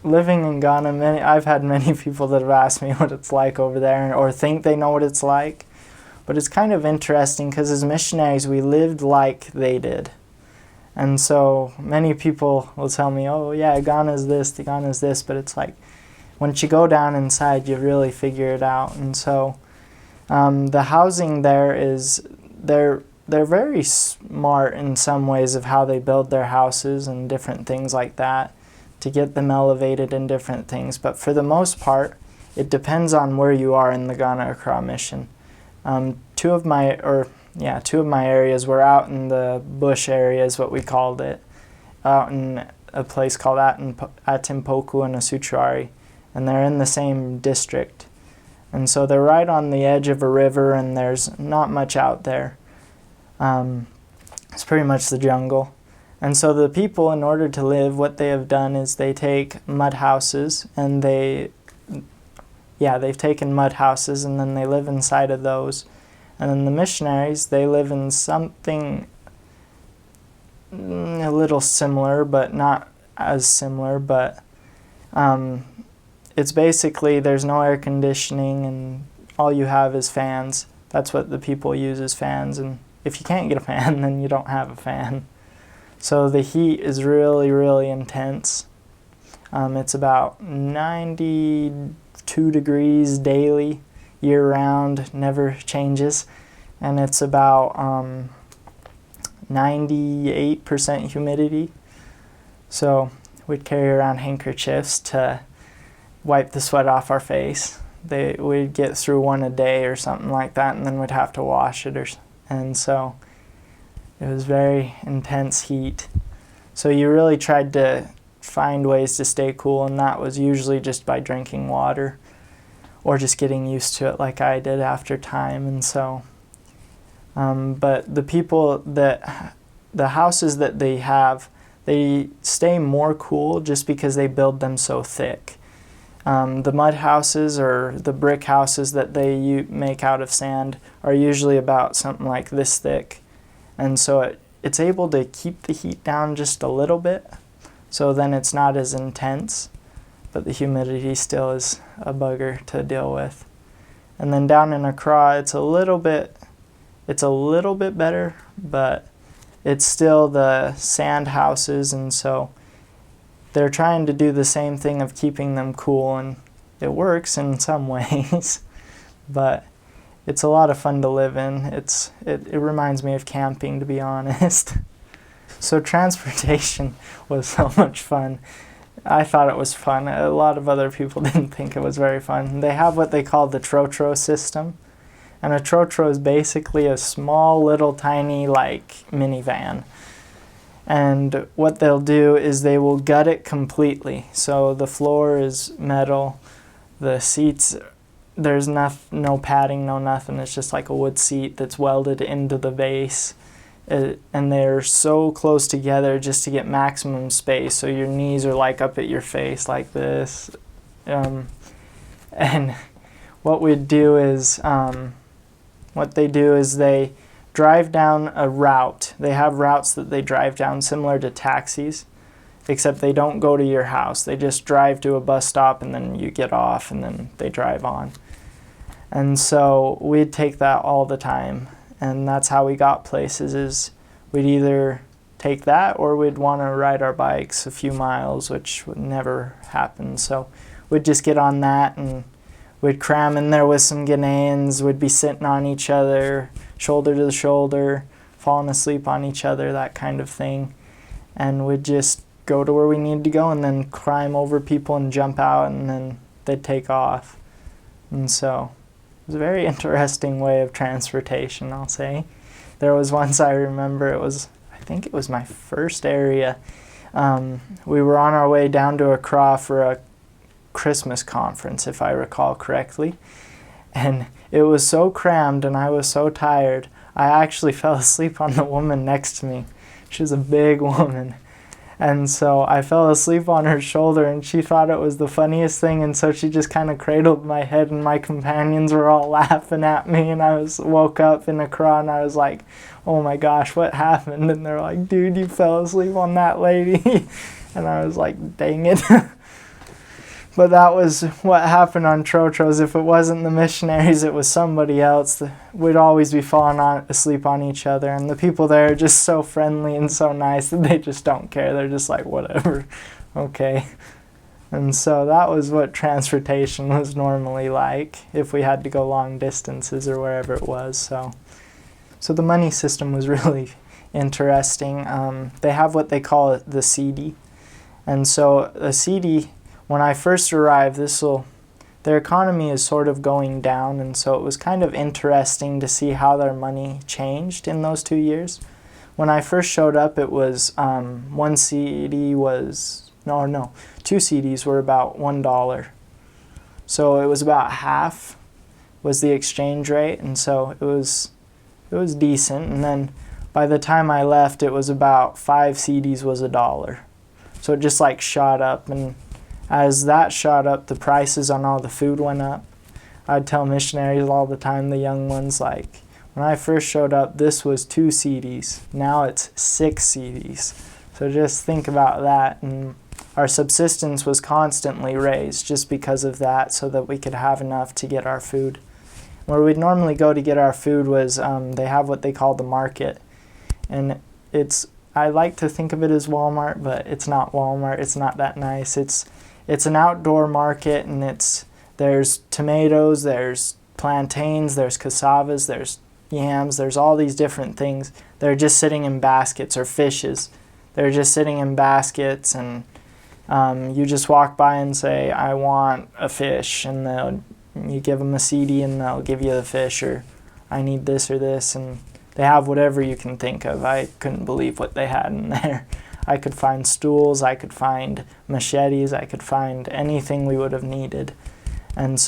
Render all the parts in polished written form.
living in Ghana, I've had many people that have asked me what it's like over there or think they know what it's like. But it's kind of interesting because as missionaries, we lived like they did. And so many people will tell me, oh yeah, Ghana's this, Ghana's this, but it's like, once you go down inside, you really figure it out. And so the housing there is, they're very smart in some ways of how they build their houses and different things like that to get them elevated in different things. But for the most part, it depends on where you are in the Ghana Accra mission. Two of my areas were out in the bush area is what we called it, out in a place called Atimpoku and Asuchuari, and they're in the same district. And so they're right on the edge of a river, and there's not much out there. It's pretty much the jungle. And so the people, in order to live, what they have done is they take mud houses, and they've taken mud houses, and then they live inside of those. And then the missionaries, they live in something a little similar, but not as similar. But it's basically there's no air conditioning, and all you have is fans. That's what the people use as fans. And if you can't get a fan, then you don't have a fan. So the heat is really, really intense. It's about 92 degrees daily, year-round, never changes. And it's about 98% humidity. So we'd carry around handkerchiefs to wipe the sweat off our face. We'd get through one a day or something like that, and then we'd have to wash it. And so it was very intense heat. So you really tried to find ways to stay cool, and that was usually just by drinking water or just getting used to it like I did after time. And so but the people the houses that they have, they stay more cool just because they build them so thick. The mud houses or the brick houses that they make out of sand are usually about something like this thick, and so it's able to keep the heat down just a little bit, so then it's not as intense, but the humidity still is a bugger to deal with. And then down in Accra, it's a little bit better, but it's still the sand houses, and so they're trying to do the same thing of keeping them cool, and it works in some ways, but it's a lot of fun to live in. It reminds me of camping, to be honest. So transportation was so much fun. I thought it was fun. A lot of other people didn't think it was very fun. They have what they call the trotro system, and a trotro is basically a small little tiny like minivan. And what they'll do is they will gut it completely. So the floor is metal, the seats, there's no padding, no nothing. It's just like a wood seat that's welded into the base. And they're so close together just to get maximum space. So your knees are like up at your face like this. And what they do is they drive down a route. They have routes that they drive down similar to taxis, except they don't go to your house. They just drive to a bus stop, and then you get off, and then they drive on. And so we'd take that all the time, and that's how we got places, is we'd either take that or we'd want to ride our bikes a few miles, which would never happen. So we'd just get on that, and we'd cram in there with some Ghanaians. We'd be sitting on each other, shoulder to shoulder, falling asleep on each other, that kind of thing. And we'd just go to where we needed to go and then climb over people and jump out, and then they'd take off. And so it was a very interesting way of transportation, I'll say. There was once I remember, I think it was my first area. We were on our way down to Accra for a Christmas conference, if I recall correctly. And it was so crammed and I was so tired, I actually fell asleep on the woman next to me. She was a big woman. And so I fell asleep on her shoulder, and she thought it was the funniest thing, and so she just kind of cradled my head, and my companions were all laughing at me, and I woke up in Accra, and I was like, oh my gosh, what happened? And they're like, dude, you fell asleep on that lady. And I was like, dang it. But that was what happened on Trotros. If it wasn't the missionaries, it was somebody else. We'd always be falling asleep on each other. And the people there are just so friendly and so nice that they just don't care. They're just like, whatever, okay. And so that was what transportation was normally like if we had to go long distances or wherever it was. So the money system was really interesting. They have what they call the CD. And so a CD, when I first arrived, their economy is sort of going down, and so it was kind of interesting to see how their money changed in those 2 years. When I first showed up, it was one CD was, no, 2 CDs were about $1. So it was about half was the exchange rate, and so it was decent. And then by the time I left, it was about 5 CDs was $1. So it just like shot up, and as that shot up, the prices on all the food went up. I'd tell missionaries all the time, the young ones, like, when I first showed up, this was 2 CDs. Now it's 6 CDs. So just think about that. And our subsistence was constantly raised just because of that, so that we could have enough to get our food. Where we'd normally go to get our food was, they have what they call the market. And I like to think of it as Walmart, but it's not Walmart. It's not that nice. It's an outdoor market, and there's tomatoes, there's plantains, there's cassavas, there's yams, there's all these different things. They're just sitting in baskets, or fishes. They're just sitting in baskets, and you just walk by and say, I want a fish, and you give them a CD and they'll give you the fish, or I need this or this, and they have whatever you can think of. I couldn't believe what they had in there. I could find stools, I could find machetes, I could find anything we would have needed. And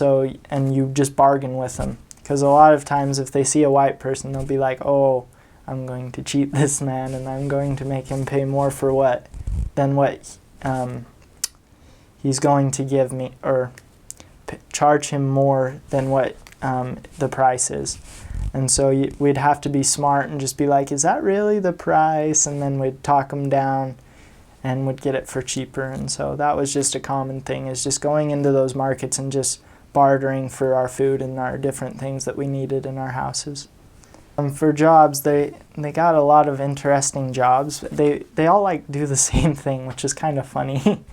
you just bargain with them. Because a lot of times if they see a white person, they'll be like, oh, I'm going to cheat this man, and I'm going to make him pay more for what he's going to give me, or charge him more than what the price is. And so we'd have to be smart and just be like, is that really the price? And then we'd talk them down and would get it for cheaper. And so that was just a common thing, is just going into those markets and just bartering for our food and our different things that we needed in our houses. For jobs, they got a lot of interesting jobs. They all like do the same thing, which is kind of funny.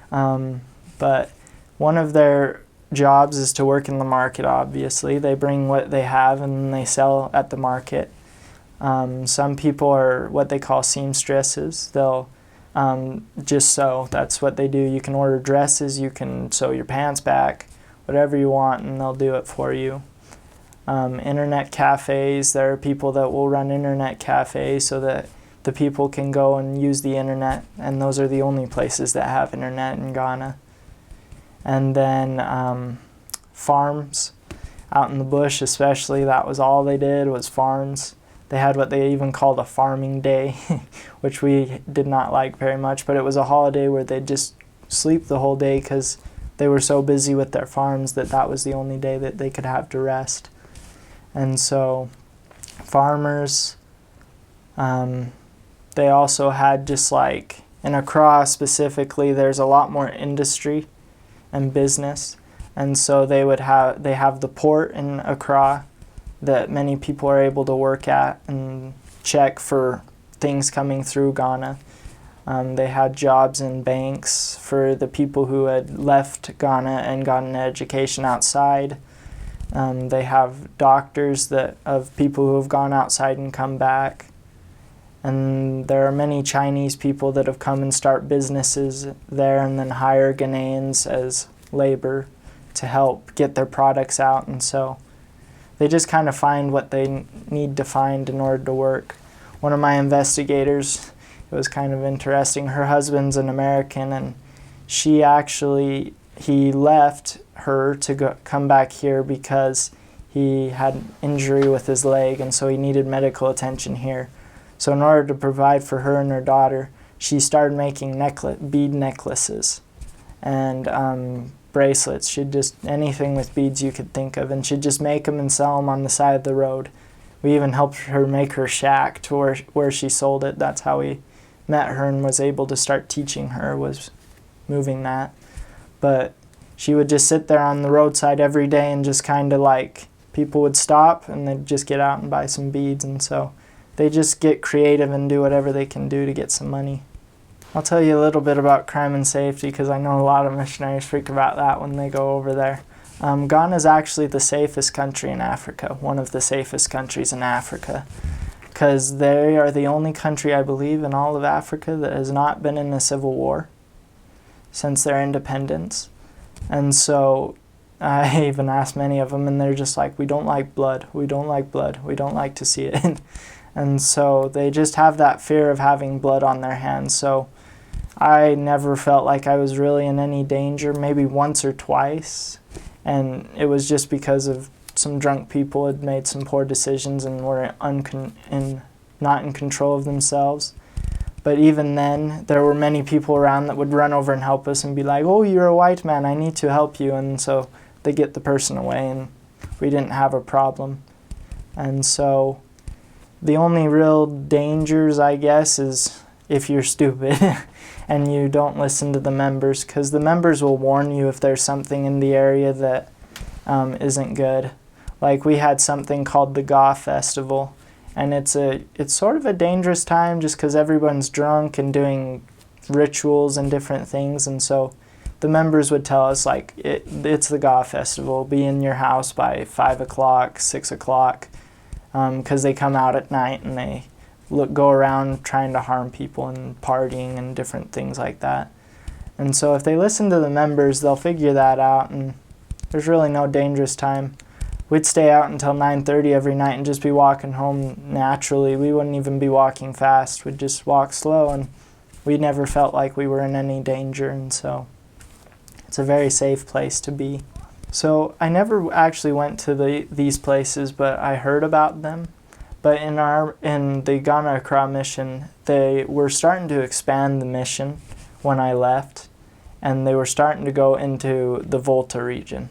But one of their jobs is to work in the market, obviously. They bring what they have and they sell at the market. Some people are what they call seamstresses. They'll just sew. That's what they do. You can order dresses, you can sew your pants back, whatever you want, and they'll do it for you. Internet cafes, there are people that will run internet cafes so that the people can go and use the internet, and those are the only places that have internet in Ghana. And then farms out in the bush, especially, that was all they did was farms. They had what they even called a farming day, which we did not like very much, but it was a holiday where they'd just sleep the whole day because they were so busy with their farms that was the only day that they could have to rest. And so farmers, they also had, just like in Accra specifically, there's a lot more industry and business, and so they have the port in Accra that many people are able to work at and check for things coming through Ghana. They had jobs in banks for the people who had left Ghana and gotten an education outside. They have doctors of people who have gone outside and come back. And there are many Chinese people that have come and start businesses there and then hire Ghanaians as labor to help get their products out. And so they just kind of find what they need to find in order to work. One of my investigators, it was kind of interesting, her husband's an American, and he left her to come back here because he had injury with his leg, and so he needed medical attention here. So in order to provide for her and her daughter, she started making bead necklaces and bracelets. She'd just, anything with beads you could think of, and she'd just make them and sell them on the side of the road. We even helped her make her shack to where she sold it. That's how we met her and was able to start teaching her, was moving that. But she would just sit there on the roadside every day and just kind of like, people would stop and they'd just get out and buy some beads, and so they just get creative and do whatever they can do to get some money. I'll tell you a little bit about crime and safety because I know a lot of missionaries freak about that when they go over there. Ghana is actually the safest country in Africa, one of the safest countries in Africa, because they are the only country, I believe, in all of Africa that has not been in a civil war since their independence. And so I even asked many of them, and they're just like, we don't like blood, we don't like blood, we don't like to see it. And so they just have that fear of having blood on their hands. So I never felt like I was really in any danger, maybe once or twice. And it was just because of some drunk people had made some poor decisions and were not in control of themselves. But even then, there were many people around that would run over and help us and be like, oh, you're a white man, I need to help you. And so they get the person away, and we didn't have a problem. And so the only real dangers, I guess, is if you're stupid and you don't listen to the members, because the members will warn you if there's something in the area that isn't good. Like we had something called the Ga Festival, and it's sort of a dangerous time just because everyone's drunk and doing rituals and different things, and so the members would tell us, like, it's the Ga Festival, be in your house by 5 o'clock, 6 o'clock, because they come out at night and they go around trying to harm people and partying and different things like that. And so if they listen to the members, they'll figure that out, and there's really no dangerous time. We'd stay out until 9:30 every night and just be walking home naturally. We wouldn't even be walking fast. We'd just walk slow, and we never felt like we were in any danger, and so it's a very safe place to be. So I never actually went to these places, but I heard about them. But in the Ghana Accra mission, they were starting to expand the mission when I left, and they were starting to go into the Volta region,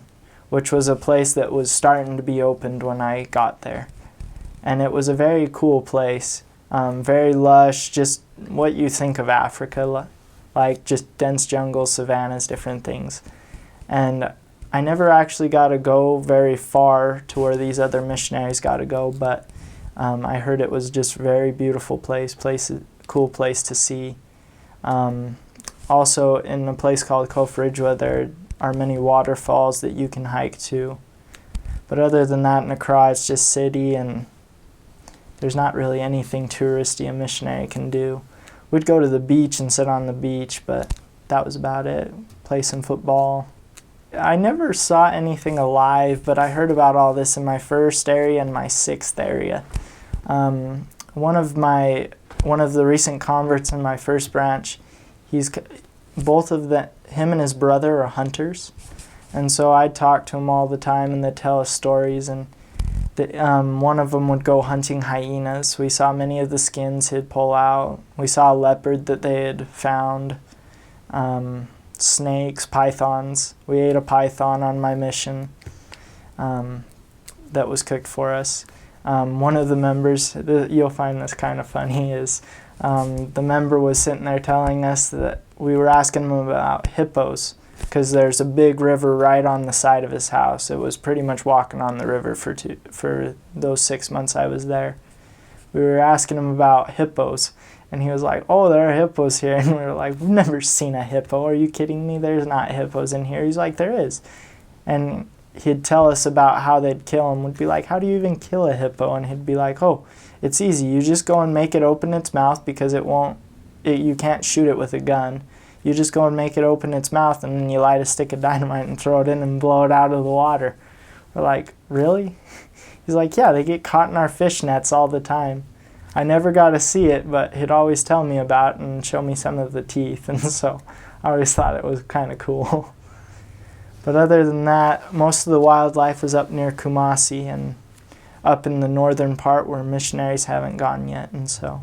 which was a place that was starting to be opened when I got there. And it was a very cool place, very lush, just what you think of Africa, like just dense jungles, savannas, different things. And I never actually got to go very far to where these other missionaries got to go, but I heard it was just a very beautiful cool place to see. Also, in a place called Koforidua, there are many waterfalls that you can hike to. But other than that, in Accra, it's just city, and there's not really anything touristy a missionary can do. We'd go to the beach and sit on the beach, but that was about it. Play some football. I never saw anything alive, but I heard about all this in my first area and my sixth area. One of the recent converts in my first branch, him and his brother are hunters, and so I'd talk to him all the time, and they'd tell us stories. And one of them would go hunting hyenas. We saw many of the skins he'd pull out. We saw a leopard that they had found. Snakes, pythons. We ate a python on my mission that was cooked for us. One of the members, you'll find this kind of funny, is the member was sitting there telling us that we were asking him about hippos, because there's a big river right on the side of his house. It was pretty much walking on the river for those 6 months I was there. We were asking him about hippos, and he was like, oh, there are hippos here. And we were like, we've never seen a hippo. Are you kidding me? There's not hippos in here. He's like, there is. And he'd tell us about how they'd kill him. We'd be like, how do you even kill a hippo? And he'd be like, oh, it's easy. You just go and make it open its mouth, because you can't shoot it with a gun. You just go and make it open its mouth, and then you light a stick of dynamite and throw it in and blow it out of the water. We're like, really? He's like, yeah, they get caught in our fish nets all the time. I never got to see it, but he'd always tell me about it and show me some of the teeth, and so I always thought it was kind of cool. But other than that, most of the wildlife is up near Kumasi and up in the northern part where missionaries haven't gone yet, and so